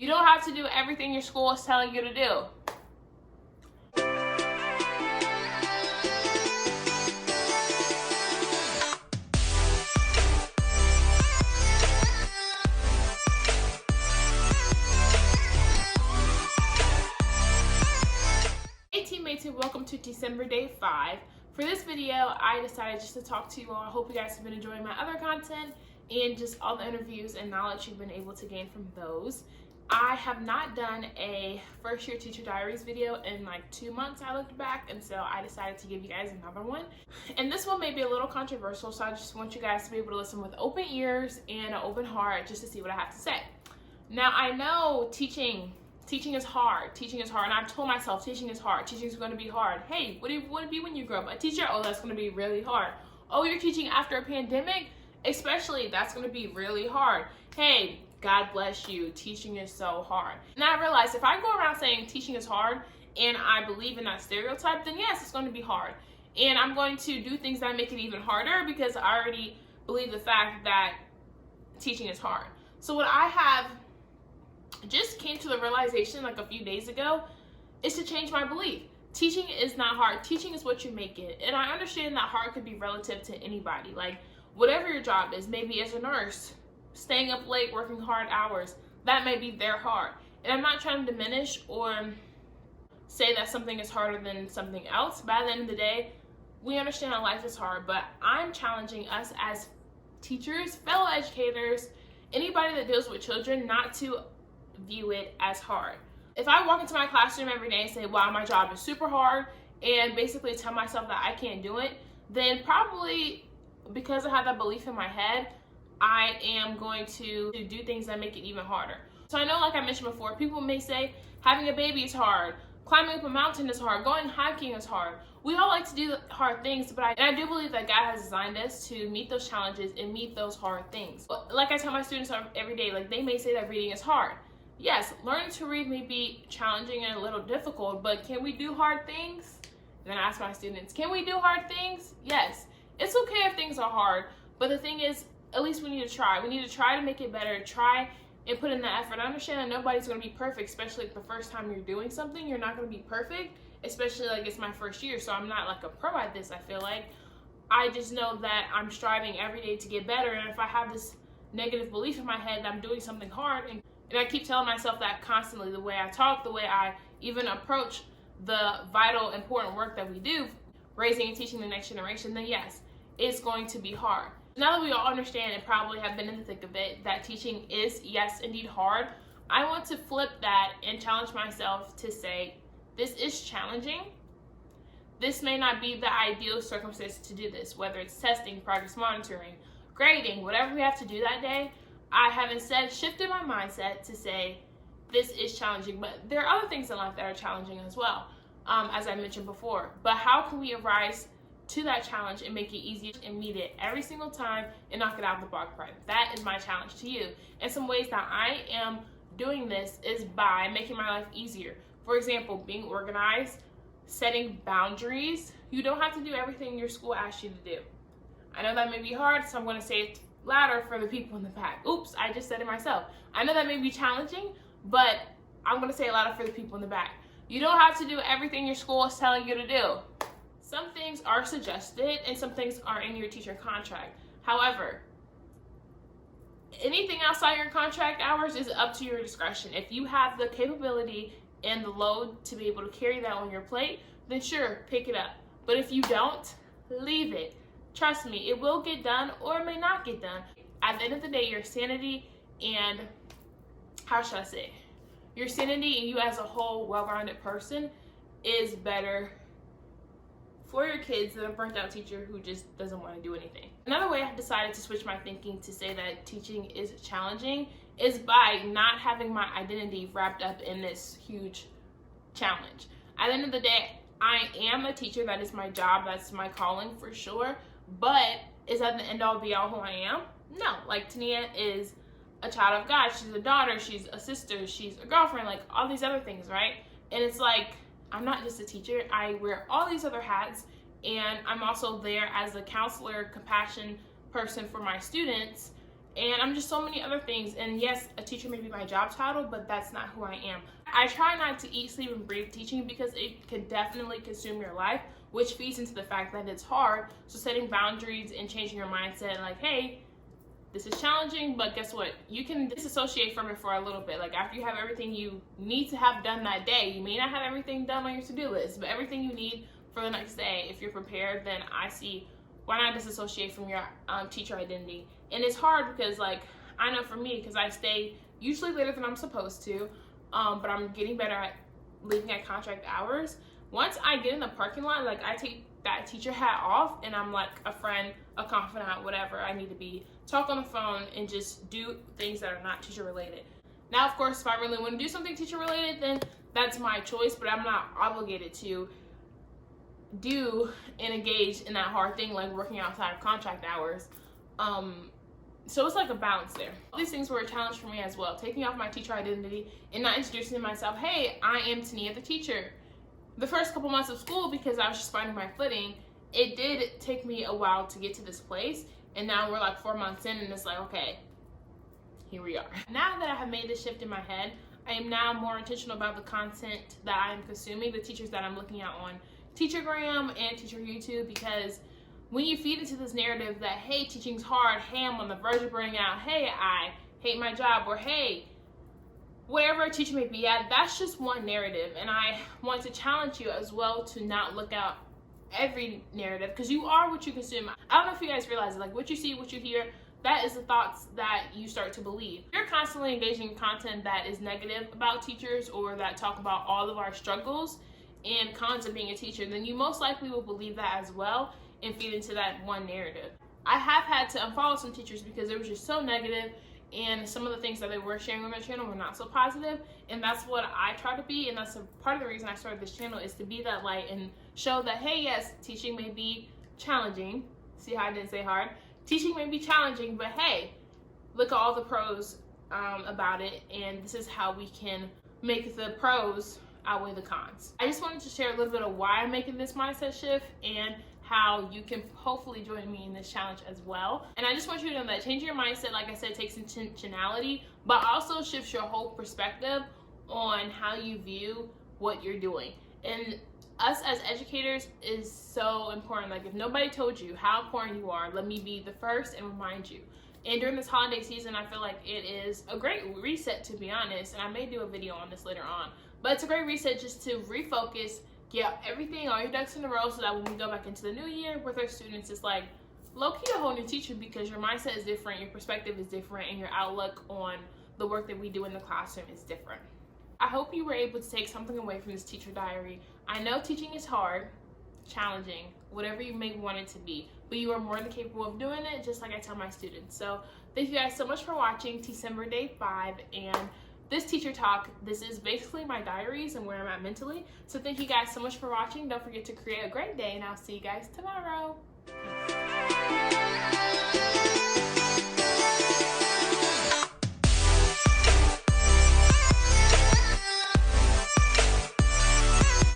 You don't have to do everything your school is telling you to do. Hey teammates, and welcome to Tecember day 5. For this video, I decided just to talk to you all. I hope you guys have been enjoying my other content and just all the interviews and knowledge you've been able to gain from those. I have not done a first year teacher diaries video in like 2 months. I looked back, and so I decided to give you guys another one. And this one may be a little controversial, so I just want you guys to be able to listen with open ears and an open heart just to see what I have to say. Now, I know teaching is hard. Teaching is hard, and I've told myself teaching is hard. Teaching is going to be hard. Hey, what do you want to be when you grow up? A teacher? Oh, that's going to be really hard. Oh, you're teaching after a pandemic? Especially, that's going to be really hard. Hey, God bless you. Teaching is so hard. And I realized if I go around saying teaching is hard and I believe in that stereotype, then yes, it's going to be hard. And I'm going to do things that make it even harder because I already believe the fact that teaching is hard. So what I have just came to the realization like a few days ago is to change my belief. Teaching is not hard. Teaching is what you make it. And I understand that hard could be relative to anybody. Like whatever your job is, maybe as a nurse, staying up late, working hard hours, that may be their hard. And I'm not trying to diminish or say that something is harder than something else. By the end of the day, we understand that life is hard, but I'm challenging us as teachers, fellow educators, anybody that deals with children, not to view it as hard. If I walk into my classroom every day and say, wow, my job is super hard, and basically tell myself that I can't do it, then probably because I have that belief in my head, I am going to do things that make it even harder. So I know, like I mentioned before, people may say having a baby is hard, climbing up a mountain is hard, going hiking is hard. We all like to do hard things, but I do believe that God has designed us to meet those challenges and meet those hard things. Like I tell my students every day, like they may say that reading is hard. Yes, learning to read may be challenging and a little difficult, but can we do hard things? And then I ask my students, can we do hard things? Yes. It's okay if things are hard, but the thing is, at least we need to try. We need to try to make it better, try and put in the effort. I understand that nobody's going to be perfect, especially like the first time you're doing something. You're not going to be perfect, especially like it's my first year, so I'm not like a pro at this, I feel like. I just know that I'm striving every day to get better, and if I have this negative belief in my head that I'm doing something hard, and I keep telling myself that constantly, the way I talk, the way I even approach the vital, important work that we do, raising and teaching the next generation, then yes, it's going to be hard. Now that we all understand and probably have been in the thick of it, that teaching is, yes, indeed hard, I want to flip that and challenge myself to say, this is challenging. This may not be the ideal circumstance to do this, whether it's testing, progress monitoring, grading, whatever we have to do that day. I have instead shifted my mindset to say, this is challenging, but there are other things in life that are challenging as well, as I mentioned before. But how can we arise to that challenge and make it easier and meet it every single time and knock it out of the park? That is my challenge to you. And some ways that I am doing this is by making my life easier. For example, being organized, setting boundaries. You don't have to do everything your school asks you to do. I know that may be hard, so I'm going to say it louder for the people in the back. Oops, I just said it myself. I know that may be challenging, but I'm going to say it louder for the people in the back. You don't have to do everything your school is telling you to do. Some things are suggested and some things are in your teacher contract. However, anything outside your contract hours is up to your discretion. If you have the capability and the load to be able to carry that on your plate, then sure, pick it up. But if you don't, leave it. Trust me, it will get done or it may not get done. At the end of the day, your sanity and, how should I say, your sanity and you as a whole well-rounded person is better for your kids than a burnt out teacher who just doesn't want to do anything. Another way I've decided to switch my thinking to say that teaching is challenging is by not having my identity wrapped up in this huge challenge. At the end of the day, I am a teacher. That is my job. That's my calling for sure. But is that the end all be all who I am? No. Like Tania is a child of God. She's a daughter. She's a sister. She's a girlfriend. Like all these other things, right? And it's like, I'm not just a teacher. I wear all these other hats, and I'm also there as a counselor, compassion person for my students, And I'm just so many other things. And yes, a teacher may be my job title, but that's not who I am. I try not to eat, sleep, and breathe teaching because it could definitely consume your life, which feeds into the fact that it's hard. So setting boundaries and changing your mindset, like, hey, this is challenging, but guess what? You can disassociate from it for a little bit. Like after you have everything you need to have done that day, you may not have everything done on your to-do list, but everything you need for the next day, if you're prepared, then I see why not disassociate from your teacher identity. And it's hard because, like, I know for me, because I stay usually later than I'm supposed to, but I'm getting better at leaving at contract hours. Once I get in the parking lot, like, I take that teacher hat off and I'm like a friend, a confidant, whatever I need to be. Talk on the phone and just do things that are not teacher related. Now, of course, if I really want to do something teacher related, then that's my choice, but I'm not obligated to do and engage in that hard thing like working outside of contract hours. So it's like a balance there. All these things were a challenge for me as well. Taking off my teacher identity and not introducing myself, hey, I am Tania the teacher. The first couple months of school, because I was just finding my footing, it did take me a while to get to this place. And now we're like 4 months in and it's like, okay, here we are. Now that I have made this shift in my head, I am now more intentional about the content that I am consuming, the teachers that I'm looking at on Teachergram and Teacher YouTube, because when you feed into this narrative that, hey, teaching's hard, hey, I'm on the verge of burning out, hey, I hate my job, or hey, wherever a teacher may be at, that's just one narrative. And I want to challenge you as well to not look at every narrative, because you are what you consume. I don't know if you guys realize it, like what you see, what you hear, that is the thoughts that you start to believe. If you're constantly engaging in content that is negative about teachers or that talk about all of our struggles and cons of being a teacher, then you most likely will believe that as well and feed into that one narrative. I have had to unfollow some teachers because it was just so negative, and some of the things that they were sharing on their channel were not so positive, and that's what I try to be, and that's a part of the reason I started this channel, is to be that light and show that, hey, yes, teaching may be challenging. See how I didn't say hard? Teaching may be challenging, but hey, look at all the pros about it, and this is how we can make the pros outweigh the cons. I just wanted to share a little bit of why I'm making this mindset shift and how you can hopefully join me in this challenge as well. And I just want you to know that changing your mindset, like I said, takes intentionality, but also shifts your whole perspective on how you view what you're doing. And us as educators is so important. Like, if nobody told you how important you are, let me be the first and remind you. And during this holiday season, I feel like it is a great reset, to be honest, and I may do a video on this later on, but it's a great reset just to refocus, get everything, all your ducks in a row, so that when we go back into the new year with our students, it's like low-key a whole new teacher, because your mindset is different, your perspective is different, and your outlook on the work that we do in the classroom is different. I hope you were able to take something away from this teacher diary. I know teaching is hard, challenging, whatever you may want it to be, but you are more than capable of doing it, just like I tell my students. So thank you guys so much for watching Tecember Day 5 and this teacher talk. This is basically my diaries and where I'm at mentally. So thank you guys so much for watching. Don't forget to create a great day, and I'll see you guys tomorrow.